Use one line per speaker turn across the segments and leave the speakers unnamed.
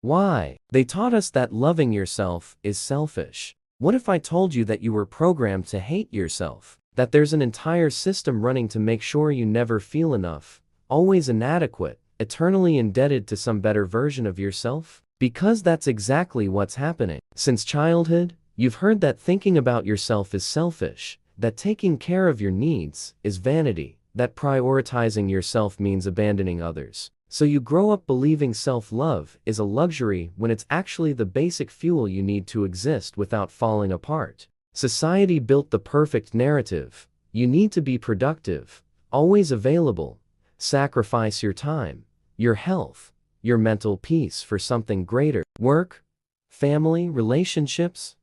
Why? They taught us that loving yourself is selfish. What if I told you that you were programmed to hate yourself? That there's an entire system running to make sure you never feel enough, always inadequate, eternally indebted to some better version of yourself? Because that's exactly what's happening. Since childhood, you've heard that thinking about yourself is selfish, that taking care of your needs is vanity, that prioritizing yourself means abandoning others. So you grow up believing self-love is a luxury when it's actually the basic fuel you need to exist without falling apart. Society built the perfect narrative. You need to be productive, always available, sacrifice your time, your health, your mental peace for something greater. Work, family, relationships,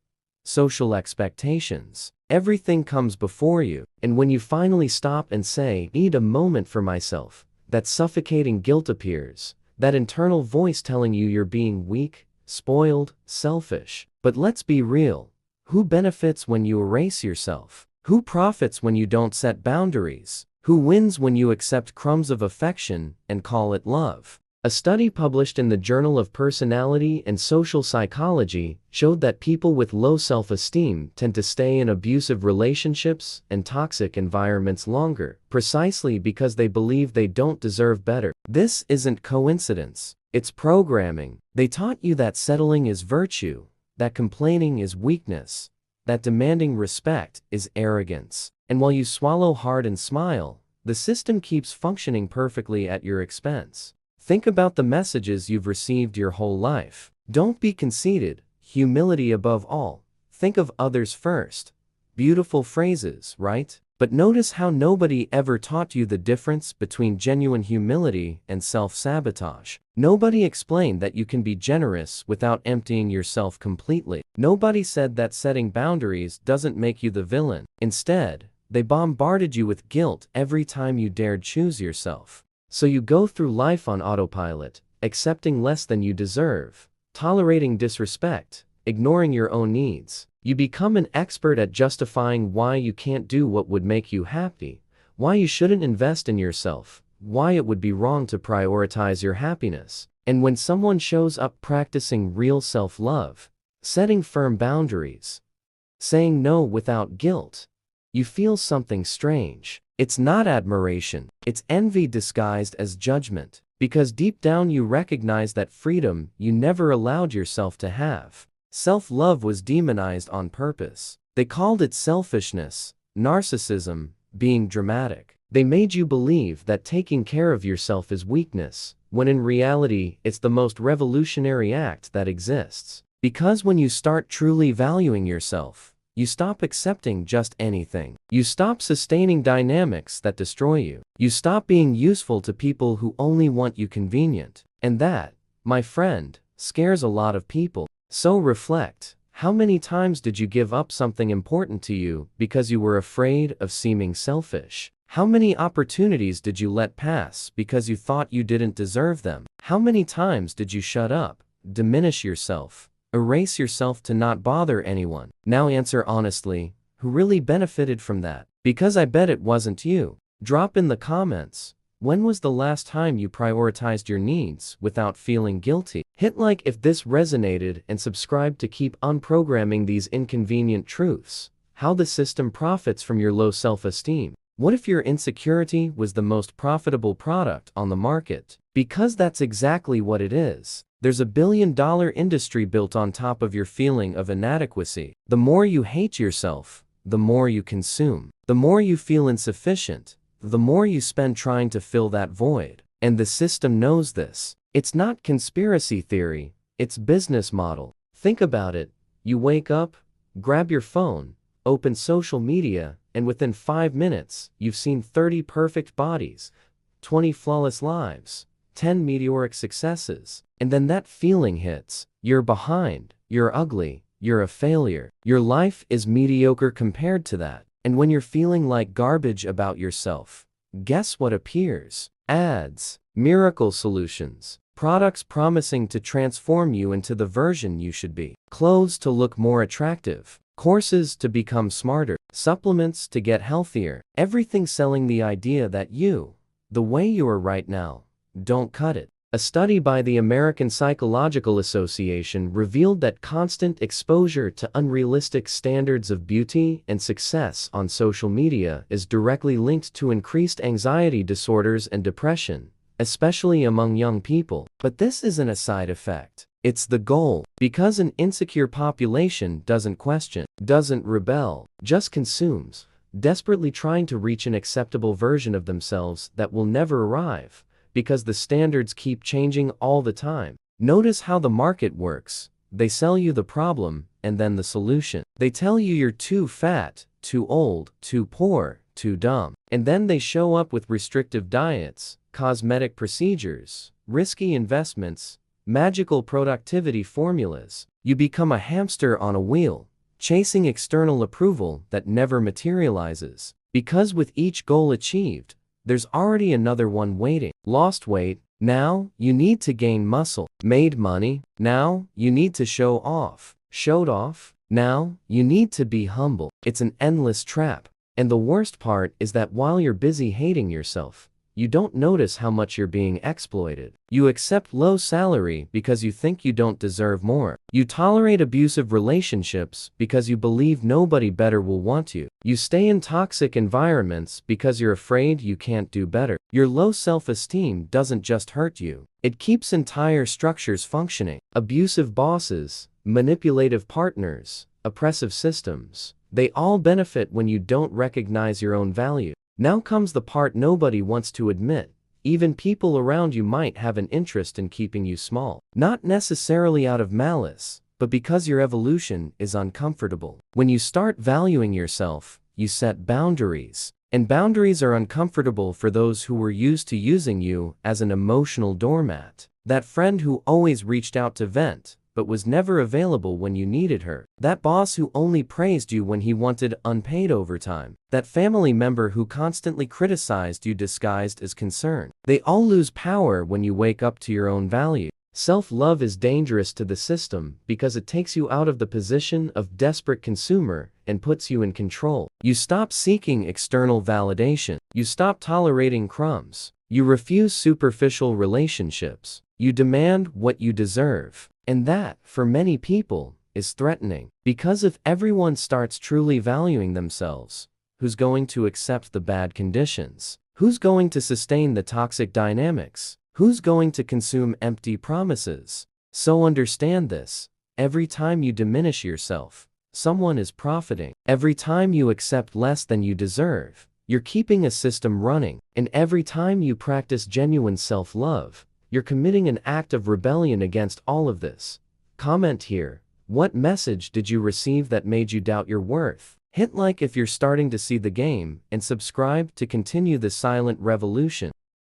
social expectations. Everything comes before you, and when you finally stop and say, "Need a moment for myself," that suffocating guilt appears, that internal voice telling you you're being weak, spoiled, selfish. But let's be real. Who benefits when you erase yourself? Who profits when you don't set boundaries? Who wins when you accept crumbs of affection and call it love? A study published in the Journal of Personality and Social Psychology showed that people with low self-esteem tend to stay in abusive relationships and toxic environments longer, precisely because they believe they don't deserve better. This isn't coincidence. It's programming. They taught you that settling is virtue, that complaining is weakness, that demanding respect is arrogance. And while you swallow hard and smile, the system keeps functioning perfectly at your expense. Think about the messages you've received your whole life. Don't be conceited, humility above all, think of others first. Beautiful phrases, right? But notice how nobody ever taught you the difference between genuine humility and self-sabotage. Nobody explained that you can be generous without emptying yourself completely. Nobody said that setting boundaries doesn't make you the villain. Instead, they bombarded you with guilt every time you dared choose yourself. So you go through life on autopilot, accepting less than you deserve, tolerating disrespect, ignoring your own needs. You become an expert at justifying why you can't do what would make you happy, why you shouldn't invest in yourself, why it would be wrong to prioritize your happiness. And when someone shows up practicing real self-love, setting firm boundaries, saying no without guilt, you feel something strange. It's not admiration, it's envy disguised as judgment, because deep down you recognize that freedom you never allowed yourself to have. Self-love was demonized on purpose. They called it selfishness, narcissism, being dramatic. They made you believe that taking care of yourself is weakness, when in reality it's the most revolutionary act that exists. Because when you start truly valuing yourself, you stop accepting just anything. You stop sustaining dynamics that destroy you. You stop being useful to people who only want you convenient. And that, my friend, scares a lot of people. So reflect. How many times did you give up something important to you because you were afraid of seeming selfish? How many opportunities did you let pass because you thought you didn't deserve them? How many times did you shut up, diminish yourself, erase yourself to not bother anyone? Now answer honestly, who really benefited from that? Because I bet it wasn't you. Drop in the comments. When was the last time you prioritized your needs without feeling guilty? Hit like if this resonated and subscribe to keep unprogramming these inconvenient truths. How the system profits from your low self-esteem. What if your insecurity was the most profitable product on the market? Because that's exactly what it is. There's a billion-dollar industry built on top of your feeling of inadequacy. The more you hate yourself, the more you consume. The more you feel insufficient, the more you spend trying to fill that void. And the system knows this. It's not conspiracy theory, it's business model. Think about it. You wake up, grab your phone, open social media, and within 5 minutes, you've seen 30 perfect bodies, 20 flawless lives, 10 meteoric successes. And then that feeling hits. You're behind, you're ugly, you're a failure. Your life is mediocre compared to that. And when you're feeling like garbage about yourself, guess what appears? Ads, miracle solutions, products promising to transform you into the version you should be, clothes to look more attractive, courses to become smarter, supplements to get healthier, everything selling the idea that you, the way you are right now, don't cut it. A study by the American Psychological Association revealed that constant exposure to unrealistic standards of beauty and success on social media is directly linked to increased anxiety disorders and depression, especially among young people. But this isn't a side effect. It's the goal. Because an insecure population doesn't question, doesn't rebel, just consumes, desperately trying to reach an acceptable version of themselves that will never arrive, because the standards keep changing all the time. Notice how the market works. They sell you the problem and then the solution. They tell you you're too fat, too old, too poor, too dumb. And then they show up with restrictive diets, cosmetic procedures, risky investments, magical productivity formulas. You become a hamster on a wheel, chasing external approval that never materializes. Because with each goal achieved, there's already another one waiting. Lost weight, now you need to gain muscle. Made money, now you need to show off. Showed off, now you need to be humble. It's an endless trap. And the worst part is that while you're busy hating yourself, you don't notice how much you're being exploited. You accept low salary because you think you don't deserve more. You tolerate abusive relationships because you believe nobody better will want you. You stay in toxic environments because you're afraid you can't do better. Your low self-esteem doesn't just hurt you. It keeps entire structures functioning. Abusive bosses, manipulative partners, oppressive systems. They all benefit when you don't recognize your own value. Now comes the part nobody wants to admit. Even people around you might have an interest in keeping you small. Not necessarily out of malice, but because your evolution is uncomfortable. When you start valuing yourself, you set boundaries. And boundaries are uncomfortable for those who were used to using you as an emotional doormat. That friend who always reached out to vent, but was never available when you needed her. That boss who only praised you when he wanted unpaid overtime. That family member who constantly criticized you disguised as concern. They all lose power when you wake up to your own value. Self-love is dangerous to the system because it takes you out of the position of desperate consumer and puts you in control. You stop seeking external validation. You stop tolerating crumbs. You refuse superficial relationships. You demand what you deserve. And that, for many people, is threatening. Because if everyone starts truly valuing themselves, who's going to accept the bad conditions? Who's going to sustain the toxic dynamics? Who's going to consume empty promises? So understand this. Every time you diminish yourself, someone is profiting. Every time you accept less than you deserve, you're keeping a system running. And every time you practice genuine self-love, you're committing an act of rebellion against all of this. Comment here. What message did you receive that made you doubt your worth? Hit like if you're starting to see the game, and subscribe to continue the silent revolution.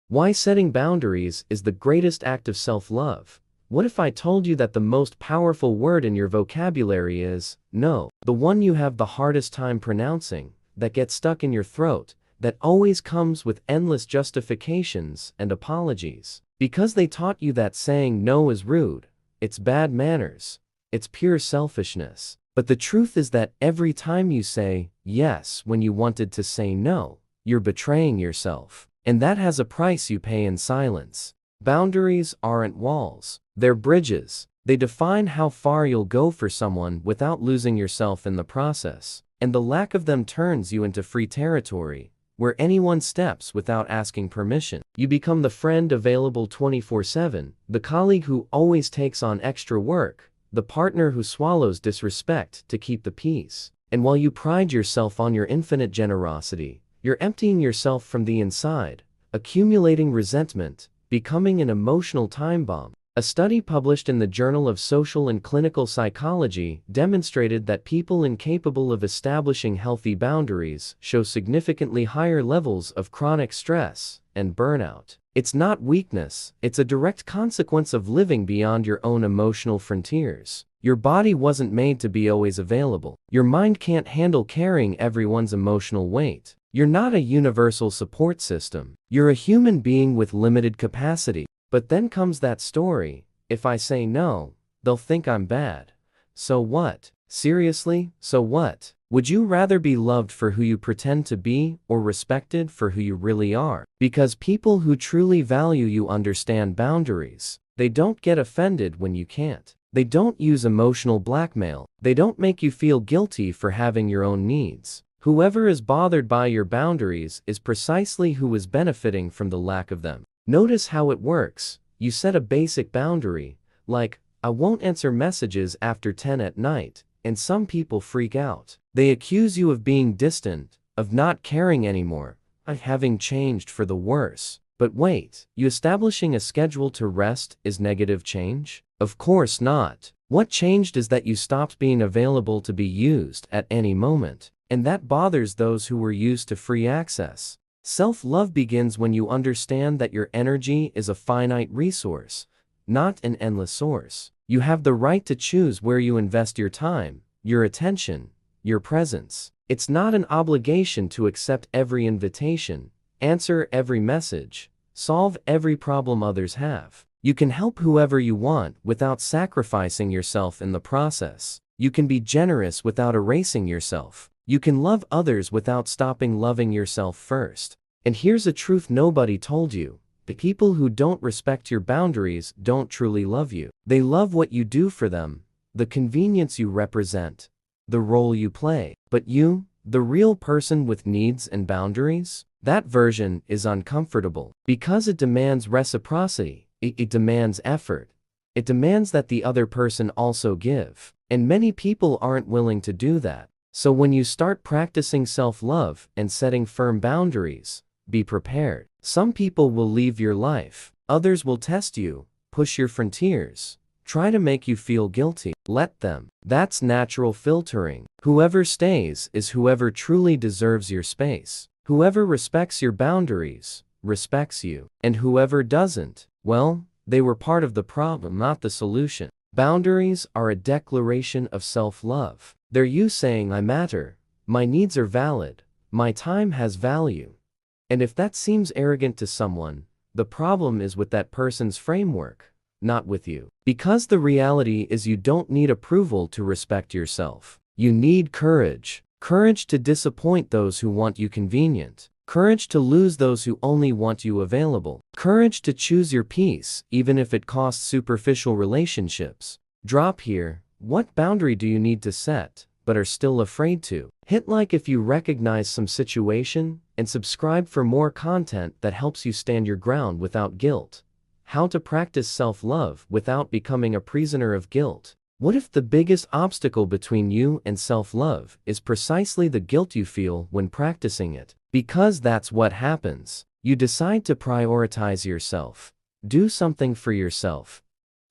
Why setting boundaries is the greatest act of self-love. What if I told you that the most powerful word in your vocabulary is no? The one you have the hardest time pronouncing, that gets stuck in your throat, that always comes with endless justifications and apologies. Because they taught you that saying no is rude, it's bad manners, it's pure selfishness. But the truth is that every time you say yes when you wanted to say no, you're betraying yourself. And that has a price you pay in silence. Boundaries aren't walls, they're bridges. They define how far you'll go for someone without losing yourself in the process. And the lack of them turns you into free territory, where anyone steps without asking permission. You become the friend available 24/7, the colleague who always takes on extra work, the partner who swallows disrespect to keep the peace. And while you pride yourself on your infinite generosity, you're emptying yourself from the inside, accumulating resentment, becoming an emotional time bomb. A study published in the Journal of Social and Clinical Psychology demonstrated that people incapable of establishing healthy boundaries show significantly higher levels of chronic stress and burnout. It's not weakness, it's a direct consequence of living beyond your own emotional frontiers. Your body wasn't made to be always available. Your mind can't handle carrying everyone's emotional weight. You're not a universal support system. You're a human being with limited capacity. But then comes that story. If I say no, they'll think I'm bad. So what? Seriously, so what? Would you rather be loved for who you pretend to be or respected for who you really are? Because people who truly value you understand boundaries. They don't get offended when you can't. They don't use emotional blackmail. They don't make you feel guilty for having your own needs. Whoever is bothered by your boundaries is precisely who is benefiting from the lack of them. Notice how it works. You set a basic boundary, like, I won't answer messages after 10 at night, and some people freak out. They accuse you of being distant, of not caring anymore, of having changed for the worse. But wait, you establishing a schedule to rest is negative change? Of course not. What changed is that you stopped being available to be used at any moment. And that bothers those who were used to free access. Self-love begins when you understand that your energy is a finite resource, not an endless source. You have the right to choose where you invest your time, your attention, your presence. It's not an obligation to accept every invitation, answer every message, solve every problem others have. You can help whoever you want without sacrificing yourself in the process. You can be generous without erasing yourself. You can love others without stopping loving yourself first. And here's a truth nobody told you. The people who don't respect your boundaries don't truly love you. They love what you do for them, the convenience you represent, the role you play. But you, the real person with needs and boundaries, that version is uncomfortable because it demands reciprocity. It demands effort. It demands that the other person also give. And many people aren't willing to do that. So when you start practicing self-love and setting firm boundaries, be prepared. Some people will leave your life. Others will test you, push your frontiers, try to make you feel guilty. Let them. That's natural filtering. Whoever stays is whoever truly deserves your space. Whoever respects your boundaries, respects you. And whoever doesn't, well, they were part of the problem, not the solution. Boundaries are a declaration of self-love. They're you saying, I matter, my needs are valid, my time has value. And if that seems arrogant to someone, the problem is with that person's framework, not with you. Because the reality is you don't need approval to respect yourself. You need courage. Courage to disappoint those who want you convenient. Courage to lose those who only want you available. Courage to choose your peace, even if it costs superficial relationships. Drop here. What boundary do you need to set, but are still afraid to? Hit like if you recognize some situation, and subscribe for more content that helps you stand your ground without guilt. How to practice self-love without becoming a prisoner of guilt. What if the biggest obstacle between you and self-love is precisely the guilt you feel when practicing it? Because that's what happens. You decide to prioritize yourself. Do something for yourself.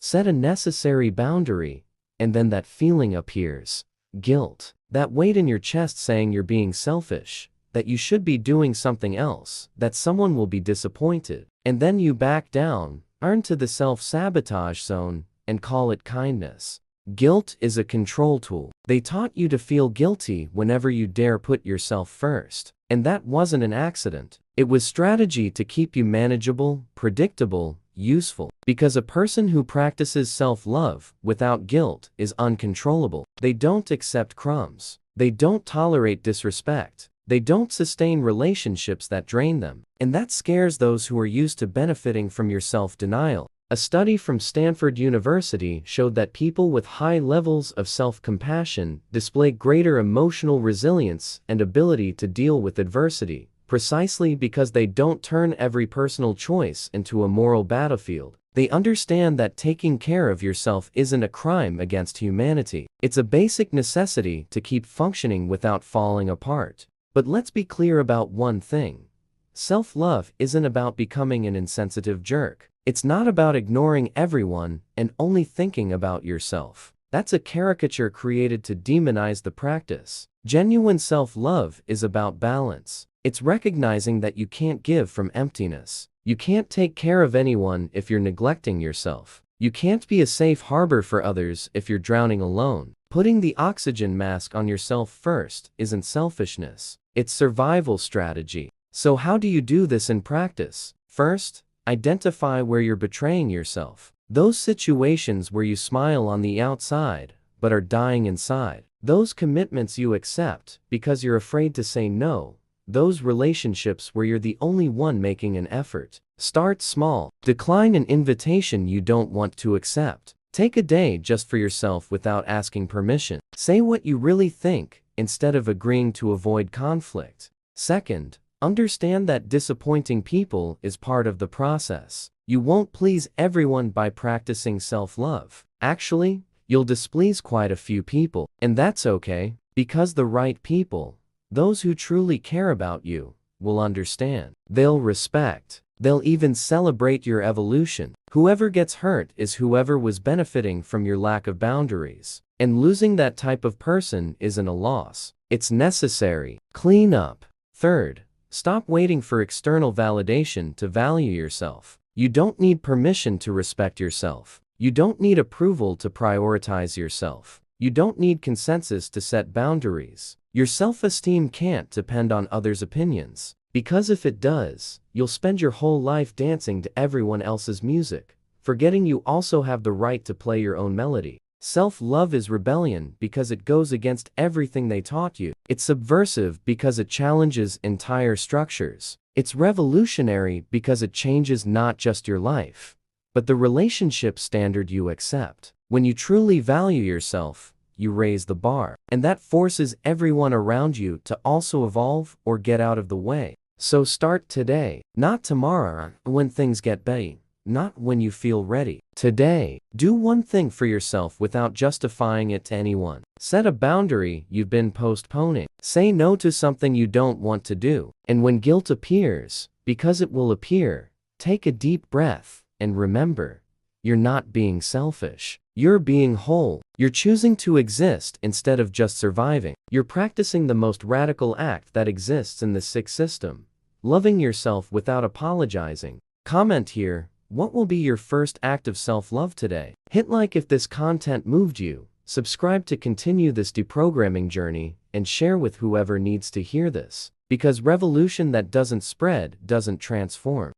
Set a necessary boundary, and then that feeling appears. Guilt. That weight in your chest saying you're being selfish, that you should be doing something else, that someone will be disappointed. And then you back down, earn to the self-sabotage zone, and call it kindness. Guilt is a control tool. They taught you to feel guilty whenever you dare put yourself first. And that wasn't an accident. It was strategy to keep you manageable, predictable, useful. Because a person who practices self-love without guilt is uncontrollable. They don't accept crumbs. They don't tolerate disrespect. They don't sustain relationships that drain them. And that scares those who are used to benefiting from your self-denial. A study from Stanford University showed that people with high levels of self-compassion display greater emotional resilience and ability to deal with adversity, precisely because they don't turn every personal choice into a moral battlefield. They understand that taking care of yourself isn't a crime against humanity. It's a basic necessity to keep functioning without falling apart. But let's be clear about one thing. Self-love isn't about becoming an insensitive jerk. It's not about ignoring everyone and only thinking about yourself. That's a caricature created to demonize the practice. Genuine self-love is about balance. It's recognizing that you can't give from emptiness. You can't take care of anyone if you're neglecting yourself. You can't be a safe harbor for others if you're drowning alone. Putting the oxygen mask on yourself first isn't selfishness. It's survival strategy. So how do you do this in practice? First, identify where you're betraying yourself. Those situations where you smile on the outside, but are dying inside. Those commitments you accept because you're afraid to say no. Those relationships where you're the only one making an effort. Start small. Decline an invitation you don't want to accept. Take a day just for yourself without asking permission. Say what you really think instead of agreeing to avoid conflict. Second, understand that disappointing people is part of the process. You won't please everyone by practicing self-love. Actually, you'll displease quite a few people, and that's okay, because the right people, those who truly care about you, will understand. They'll respect. They'll even celebrate your evolution. Whoever gets hurt is whoever was benefiting from your lack of boundaries. And losing that type of person isn't a loss. It's necessary. Clean up. Third, stop waiting for external validation to value yourself. You don't need permission to respect yourself. You don't need approval to prioritize yourself. You don't need consensus to set boundaries. Your self-esteem can't depend on others' opinions. Because if it does, you'll spend your whole life dancing to everyone else's music, forgetting you also have the right to play your own melody. Self-love is rebellion because it goes against everything they taught you. It's subversive because it challenges entire structures. It's revolutionary because it changes not just your life, but the relationship standard you accept. When you truly value yourself, you raise the bar, and that forces everyone around you to also evolve or get out of the way. So start today, not tomorrow when things get better, not when you feel ready. Today, do one thing for yourself without justifying it to anyone. Set a boundary you've been postponing. Say no to something you don't want to do. And when guilt appears, because it will appear, take a deep breath and remember, you're not being selfish. You're being whole. You're choosing to exist instead of just surviving. You're practicing the most radical act that exists in the sick system. Loving yourself without apologizing. Comment here, what will be your first act of self-love today? Hit like if this content moved you. Subscribe to continue this deprogramming journey and share with whoever needs to hear this. Because revolution that doesn't spread doesn't transform.